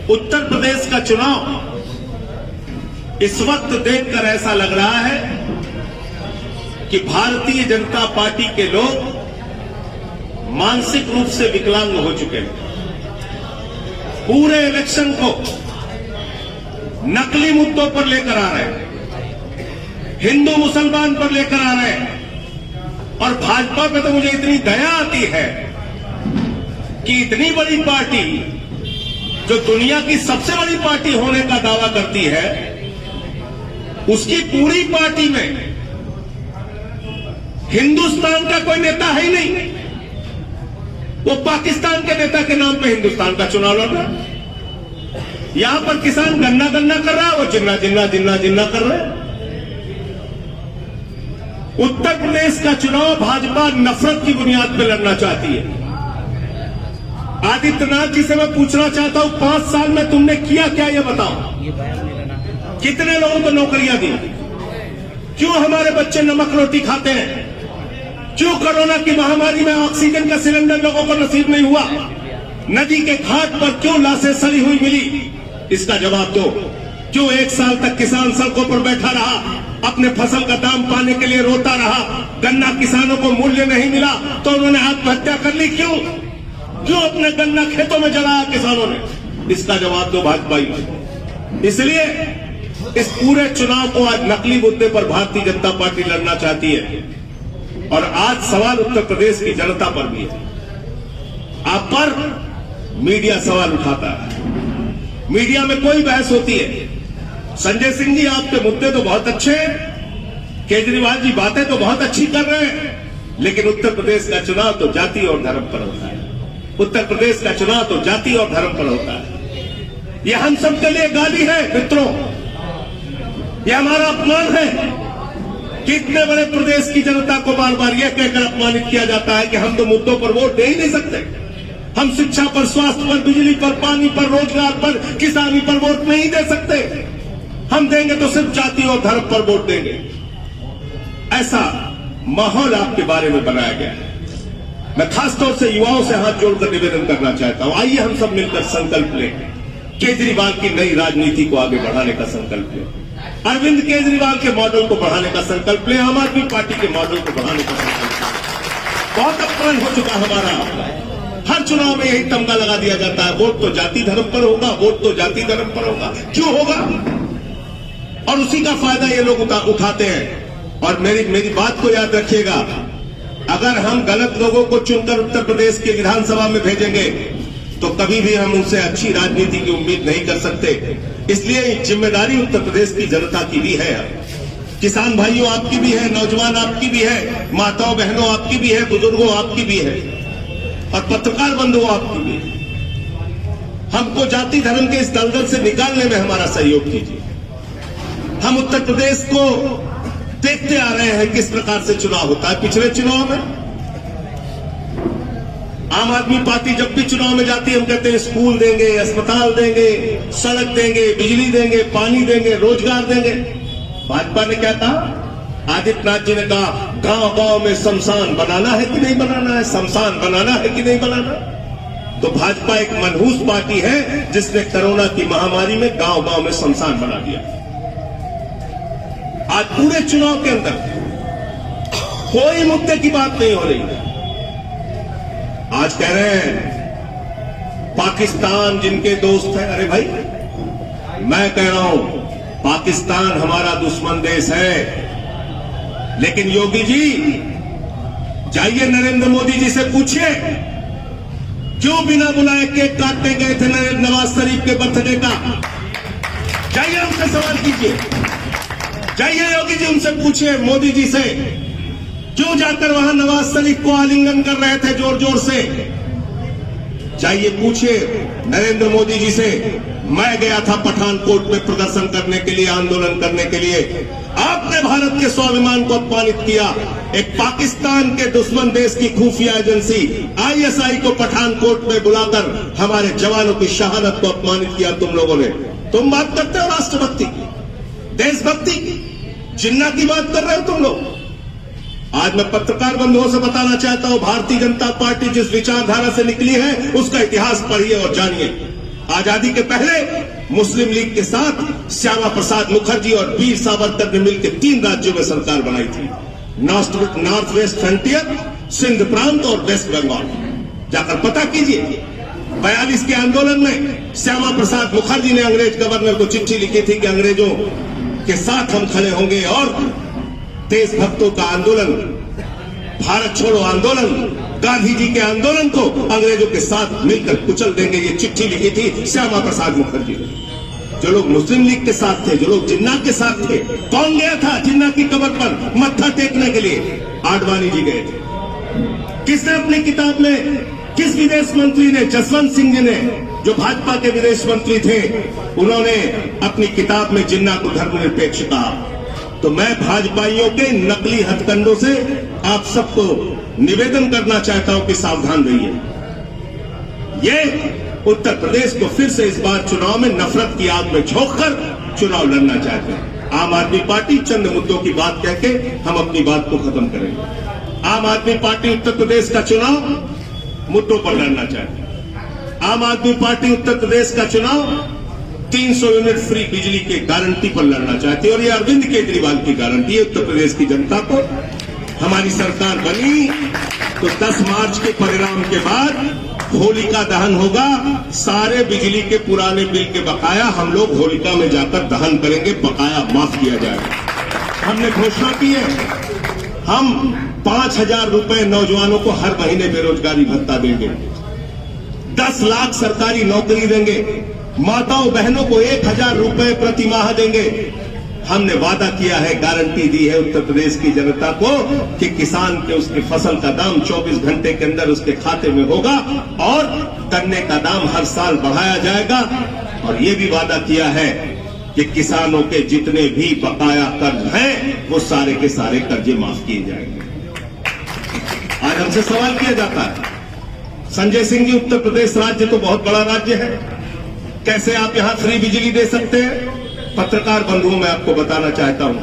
उत्तर प्रदेश का चुनाव इस वक्त देखकर ऐसा लग रहा है कि भारतीय जनता पार्टी के लोग मानसिक रूप से विकलांग हो चुके हैं। पूरे इलेक्शन को नकली मुद्दों पर लेकर आ रहे हैं, हिंदू मुसलमान पर लेकर आ रहे हैं। और भाजपा पे तो मुझे इतनी दया आती है कि इतनी बड़ी पार्टी जो दुनिया की सबसे बड़ी पार्टी होने का दावा करती है, उसकी पूरी पार्टी में हिंदुस्तान का कोई नेता है ही नहीं। वो पाकिस्तान के नेता के नाम पे हिंदुस्तान का चुनाव लड़ रहा है। यहां पर किसान गन्ना गन्ना कर रहा है, वो जिन्ना जिन्ना जिन्ना जिन्ना कर रहे हैं। उत्तर प्रदेश का चुनाव भाजपा नफरत की बुनियाद पर लड़ना चाहती है। आदित्यनाथ जी से मैं पूछना चाहता हूं, 5 साल में तुमने किया क्या, ये बताओ। कितने लोगों को नौकरियां दी? क्यों हमारे बच्चे नमक रोटी खाते हैं? क्यों कोरोना की महामारी में ऑक्सीजन का सिलेंडर लोगों को नसीब नहीं हुआ? नदी के घाट पर क्यों लाशें सड़ी हुई मिली? इसका जवाब दो। क्यों 1 साल तक किसान सड़कों पर बैठा रहा, अपने फसल का दाम पाने के लिए रोता रहा? गन्ना किसानों को मूल्य नहीं मिला तो उन्होंने आत्महत्या कर ली। क्यों अपने गन्ना खेतों में जलाया किसानों ने? इसका जवाब दो भाजपा। इसलिए इस पूरे चुनाव को आज नकली मुद्दे पर भारतीय जनता पार्टी लड़ना चाहती है। और आज सवाल उत्तर प्रदेश की जनता पर भी है। आप पर मीडिया सवाल उठाता है, मीडिया में कोई बहस होती है। संजय सिंह जी, आपके मुद्दे तो बहुत अच्छे हैं, केजरीवाल जी बातें तो बहुत अच्छी कर रहे हैं, लेकिन उत्तर प्रदेश का चुनाव तो जाति और धर्म पर होता है। उत्तर प्रदेश का चुनाव तो जाति और धर्म पर होता है। यह हम सबके लिए गाली है मित्रों, यह हमारा अपमान है कि इतने बड़े प्रदेश की जनता को बार बार यह कहकर अपमानित किया जाता है कि हम तो मुद्दों पर वोट दे ही नहीं सकते। हम शिक्षा पर, स्वास्थ्य पर, बिजली पर, पानी पर, रोजगार पर, किसानी पर वोट नहीं दे सकते। हम देंगे तो सिर्फ जाति और धर्म पर वोट देंगे। ऐसा माहौल आपके बारे में बनाया गया है। मैं खासतौर से युवाओं से हाथ जोड़कर निवेदन करना चाहता हूं, आइए हम सब मिलकर संकल्प लें, केजरीवाल की नई राजनीति को आगे बढ़ाने का संकल्प लें, अरविंद केजरीवाल के मॉडल को बढ़ाने का संकल्प लें, आम आदमी पार्टी के मॉडल को बढ़ाने का संकल्प लें। बहुत अपमान हो चुका हमारा। हर चुनाव में यही तमगा लगा दिया जाता है, वोट तो जाति धर्म पर होगा, वोट तो जाति धर्म पर होगा। क्यों होगा? और उसी का फायदा ये लोग उठाते हैं। और मेरी बात को याद रखिएगा, अगर हम गलत लोगों को चुनकर उत्तर प्रदेश की विधानसभा में भेजेंगे तो कभी भी हम उनसे अच्छी राजनीति की उम्मीद नहीं कर सकते। इसलिए जिम्मेदारी उत्तर प्रदेश की जनता की भी है। किसान भाइयों आपकी भी है, नौजवान आपकी भी है, माताओं बहनों आपकी भी है, बुजुर्गों आपकी भी है, और पत्रकार बंधुओं आपकी भी है। हमको जाति धर्म के इस दलदल से निकालने में हमारा सहयोग कीजिए। हम उत्तर प्रदेश को देखते आ रहे हैं किस प्रकार से चुनाव होता है। पिछले चुनाव में आम आदमी पार्टी जब भी चुनाव में जाती है, हम कहते हैं स्कूल देंगे, अस्पताल देंगे, सड़क देंगे, बिजली देंगे, पानी देंगे, रोजगार देंगे। भाजपा ने क्या कहा? आदित्यनाथ जी ने कहा गांव गांव में शमशान बनाना है कि नहीं बनाना है, शमशान बनाना है कि नहीं बनाना। तो भाजपा एक मनहूस पार्टी है जिसने कोरोना की महामारी में गांव गांव में शमशान बना दिया। आज पूरे चुनाव के अंदर कोई मुद्दे की बात नहीं हो रही। आज कह रहे हैं पाकिस्तान जिनके दोस्त हैं। अरे भाई, मैं कह रहा हूं पाकिस्तान हमारा दुश्मन देश है, लेकिन योगी जी जाइए नरेंद्र मोदी जी से पूछिए क्यों बिना बुलाए केक काटने गए थे नवाज शरीफ के बर्थडे का। जाइए उनसे सवाल कीजिए, जाइए योगी जी उनसे पूछिए, मोदी जी से, क्यों जाकर वहां नवाज शरीफ को आलिंगन कर रहे थे जोर जोर से। जाइए पूछिए नरेंद्र मोदी जी से, मैं गया था पठानकोट में प्रदर्शन करने के लिए, आंदोलन करने के लिए, आपने भारत के स्वाभिमान को अपमानित किया। एक पाकिस्तान के दुश्मन देश की खुफिया एजेंसी आईएसआई को पठानकोट में बुलाकर हमारे जवानों की शहादत को अपमानित किया तुम लोगों ने। तुम बात करते हो राष्ट्रभक्ति की, देशभक्ति की, जिन्ना की बात कर रहे हो तुम लोग। आज मैं पत्रकार बंधुओं से बताना चाहता हूं, भारतीय जनता पार्टी जिस विचारधारा से निकली है उसका इतिहास पढ़िए और जानिए। आजादी के पहले मुस्लिम लीग के साथ श्यामा प्रसाद मुखर्जी और वीर सावरकर ने मिलकर 3 राज्यों में सरकार बनाई थी, नॉर्थ वेस्ट फ्रंटियर, सिंध प्रांत और वेस्ट बंगाल। जाकर पता कीजिए। 42 के आंदोलन में श्यामा प्रसाद मुखर्जी ने अंग्रेज गवर्नर को चिट्ठी लिखी थी कि अंग्रेजों के साथ हम खड़े होंगे और देशभक्तों का आंदोलन, भारत छोड़ो आंदोलन, गांधी जी के आंदोलन को अंग्रेजों के साथ मिलकर कुचल देंगे। ये चिट्ठी लिखी थी श्यामा प्रसाद मुखर्जी ने। जो लोग मुस्लिम लीग के साथ थे, जो लोग जिन्ना के साथ थे, कौन गया था जिन्ना की कब्र पर मत्था टेकने के लिए? आडवाणी जी गए थे। किसने अपनी किताब में, किस विदेश मंत्री ने? जसवंत सिंह जी ने, जो भाजपा के विदेश मंत्री थे, उन्होंने अपनी किताब में जिन्ना को धर्मनिरपेक्ष कहा। तो मैं भाजपाइयों के नकली हथकंडों से आप सबको निवेदन करना चाहता हूं कि सावधान रहिए। ये उत्तर प्रदेश को फिर से इस बार चुनाव में नफरत की आग में झोंककर चुनाव लड़ना चाहते हैं। आम आदमी पार्टी चंद मुद्दों की बात कहकर हम अपनी बात को खत्म करेंगे। आम आदमी पार्टी उत्तर प्रदेश का चुनाव मुद्दों पर लड़ना चाहती है। आम आदमी पार्टी उत्तर प्रदेश का चुनाव 300 यूनिट फ्री बिजली की गारंटी पर लड़ना चाहती है और ये अरविंद केजरीवाल की गारंटी है उत्तर प्रदेश की जनता को। हमारी सरकार बनी तो 10 मार्च के परिणाम के बाद होलिका दहन होगा। सारे बिजली के पुराने बिल के बकाया हम लोग होलिका में जाकर दहन करेंगे, बकाया माफ किया जाएगा। हमने घोषणा की है, हम 5,000 रुपए नौजवानों को हर महीने बेरोजगारी भत्ता देंगे, 10 लाख सरकारी नौकरी देंगे, माताओं बहनों को 1,000 रुपए प्रति माह देंगे। हमने वादा किया है, गारंटी दी है उत्तर प्रदेश की जनता को कि किसान के उसकी फसल का दाम 24 घंटे के अंदर उसके खाते में होगा और गन्ने का दाम हर साल बढ़ाया जाएगा। और ये भी वादा किया है कि किसानों के जितने भी बकाया कर्ज हैं वो सारे के सारे कर्जे माफ किए जाएंगे। आज हमसे सवाल किया जाता है, संजय सिंह जी, उत्तर प्रदेश राज्य तो बहुत बड़ा राज्य है, कैसे आप यहां फ्री बिजली दे सकते हैं? पत्रकार बंधुओं, मैं आपको बताना चाहता हूं,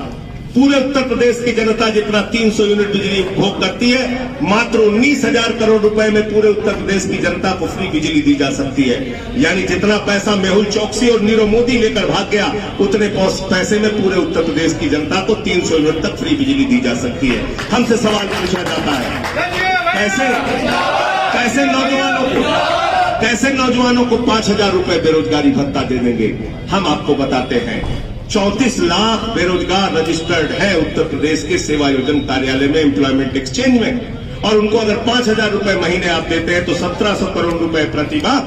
पूरे उत्तर प्रदेश की जनता जितना 300 यूनिट बिजली उपभोग करती है, मात्र 19,000 करोड़ रुपए में पूरे उत्तर प्रदेश की जनता को फ्री बिजली दी जा सकती है। यानी जितना पैसा मेहुल चौकसी और नीरव मोदी लेकर भाग गया, उतने पैसे में पूरे उत्तर प्रदेश की जनता को 300 यूनिट तक फ्री बिजली दी जा सकती है। हमसे सवाल पूछा जाता है, कैसे नौजवानों को 5,000 रुपए बेरोजगारी भत्ता दे देंगे? हम आपको बताते हैं, 34 लाख बेरोजगार रजिस्टर्ड है उत्तर प्रदेश के सेवा योजन कार्यालय में, एम्प्लॉयमेंट एक्सचेंज में, और उनको अगर 5,000 रुपए महीने आप देते हैं तो 1,700 करोड़ रुपए प्रति माह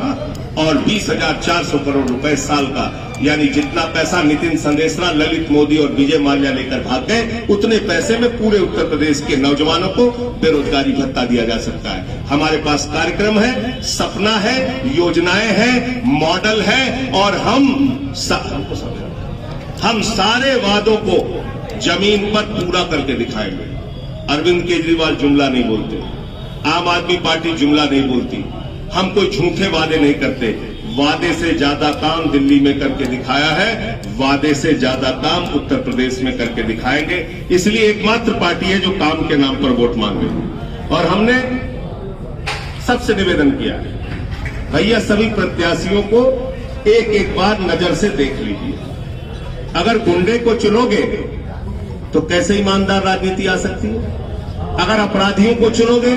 और 20,400 करोड़ रुपए साल का, यानी जितना पैसा नितिन संदेशरा, ललित मोदी और विजय माल्या लेकर भाग गए, उतने पैसे में पूरे उत्तर प्रदेश के नौजवानों को बेरोजगारी भत्ता दिया जा सकता है। हमारे पास कार्यक्रम है, सपना है, योजनाएं हैं, मॉडल है और हम सारे वादों को जमीन पर पूरा करके दिखाएंगे। अरविंद केजरीवाल जुमला नहीं बोलते, आम आदमी पार्टी जुमला नहीं बोलती, हम कोई झूठे वादे नहीं करते। वादे से ज्यादा काम दिल्ली में करके दिखाया है, वादे से ज्यादा काम उत्तर प्रदेश में करके दिखाएंगे। इसलिए एकमात्र पार्टी है जो काम के नाम पर वोट मांगे। और हमने सबसे निवेदन किया है, भैया सभी प्रत्याशियों को एक एक बार नजर से देख लीजिए। अगर गुंडे को चुनोगे तो कैसे ईमानदार राजनीति आ सकती है? अगर अपराधियों को चुनोगे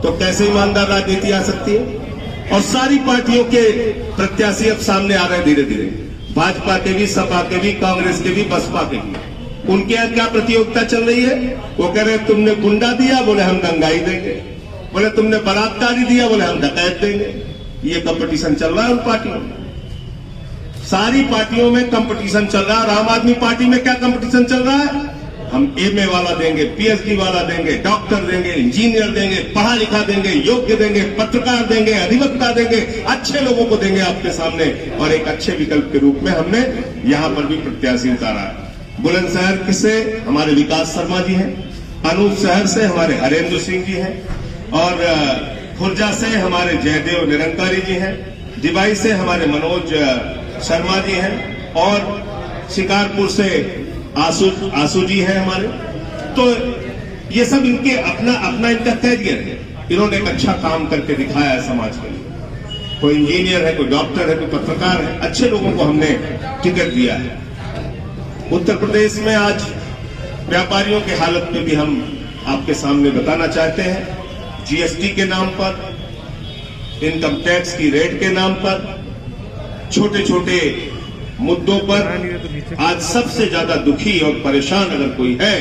तो कैसे ईमानदार राजनीति आ सकती है? और सारी पार्टियों के प्रत्याशी अब सामने आ रहे हैं धीरे धीरे, भाजपा के भी, सपा के भी, कांग्रेस के भी, बसपा के भी। उनके यहां क्या प्रतियोगिता चल रही है? वो कह रहे हैं तुमने गुंडा दिया, बोले हम दंगाई देंगे, बोले तुमने बलात्कारी दिया, बोले हम डकैत देंगे। ये कंपटीशन चल रहा है उन पार्टियों में, सारी पार्टियों में कंपटीशन चल रहा है। और आम आदमी पार्टी में क्या कंपटीशन चल रहा है? हम एमए वाला देंगे, पीएचडी वाला देंगे, डॉक्टर देंगे, इंजीनियर देंगे, पढ़ा लिखा देंगे, योग्य देंगे, पत्रकार देंगे, अधिवक्ता देंगे, अच्छे लोगों को देंगे आपके सामने। और एक अच्छे विकल्प के रूप में हमने यहां पर भी प्रत्याशी उतारा है। बुलंदशहर से हमारे विकास शर्मा जी हैं, अनूप शहर से हमारे हरेंद्र सिंह जी हैं, और खुर्जा से हमारे जयदेव निरंकारी जी हैं, दिवाई से हमारे मनोज शर्मा जी हैं, और शिकारपुर से आसू जी हैं हमारे। तो ये सब इनके अपना इनका कैरियर है, इन्होंने एक अच्छा काम करके दिखाया है समाज के लिए। कोई इंजीनियर है, कोई डॉक्टर है, कोई पत्रकार है, अच्छे लोगों को हमने टिकट दिया है। उत्तर प्रदेश में आज व्यापारियों की हालत में भी हम आपके सामने बताना चाहते हैं। जीएसटी के नाम पर, इनकम टैक्स की रेट के नाम पर, छोटे छोटे मुद्दों पर आज सबसे ज्यादा दुखी और परेशान अगर कोई है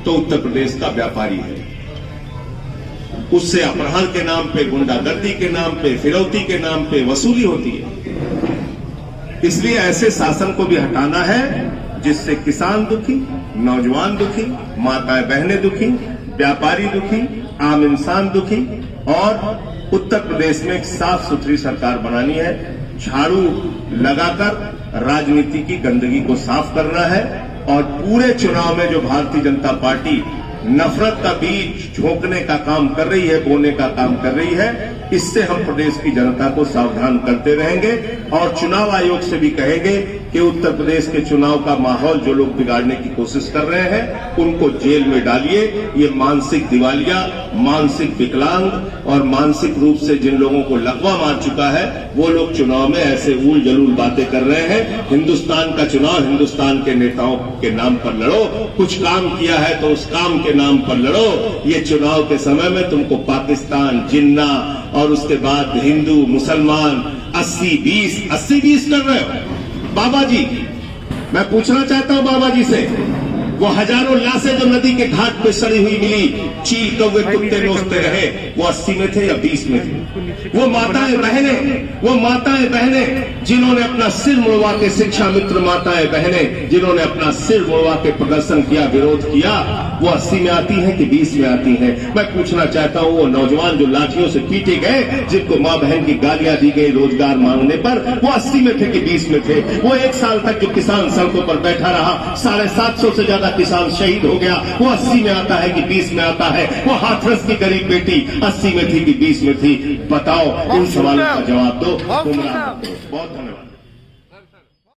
तो उत्तर प्रदेश का व्यापारी है। उससे अपहरण के नाम पे, गुंडागर्दी के नाम पे, फिरौती के नाम पे वसूली होती है। इसलिए ऐसे शासन को भी हटाना है जिससे किसान दुखी, नौजवान दुखी, माताएं बहनें दुखी, व्यापारी दुखी, आम इंसान दुखी। और उत्तर प्रदेश में एक साफ सुथरी सरकार बनानी है। झाड़ू लगाकर राजनीति की गंदगी को साफ करना है और पूरे चुनाव में जो भारतीय जनता पार्टी नफरत का बीज झोंकने का काम कर रही है, बोने का काम कर रही है, इससे हम प्रदेश की जनता को सावधान करते रहेंगे और चुनाव आयोग से भी कहेंगे कि उत्तर प्रदेश के चुनाव का माहौल जो लोग बिगाड़ने की कोशिश कर रहे हैं उनको जेल में डालिए। ये मानसिक दिवालिया, मानसिक विकलांग और मानसिक रूप से जिन लोगों को लकवा मार चुका है वो लोग चुनाव में ऐसे उल जलूल बातें कर रहे हैं। हिंदुस्तान का चुनाव हिंदुस्तान के नेताओं के नाम पर लड़ो, कुछ काम किया है तो उस काम के नाम पर लड़ो। ये चुनाव के समय में तुमको पाकिस्तान, जिन्ना और उसके बाद हिंदू मुसलमान 80-20 कर रहे हो। बाबा जी, मैं पूछना चाहता हूं बाबा जी से, वो हजारों लाशें जो नदी के घाट पे सड़ी हुई मिली, चील कौवे कुत्ते नोचते रहे, वो 80 में थे या 20 में थे? वो माताएं बहनें जिन्होंने अपना सिर मुड़वा के, शिक्षा मित्र माताएं बहनें जिन्होंने अपना सिर मुड़वा के प्रदर्शन किया, विरोध किया, वो 80 में आती हैं कि 20 में आती हैं? मैं पूछना चाहता हूं वो नौजवान जो लाठियों से पीटे गए, जिनको मां बहन की गालियां दी गई रोजगार मांगने पर, वो 80 में थे कि 20 में थे? वो एक साल तक जो किसान सड़कों पर बैठा रहा, 750 से ज्यादा किसान शहीद हो गया, वो 80 में आता है कि 20 में आता है? वो हाथरस की गरीब बेटी 80 में थी कि 20 में थी? बताओ, इन सवालों का जवाब दो। बहुत धन्यवाद।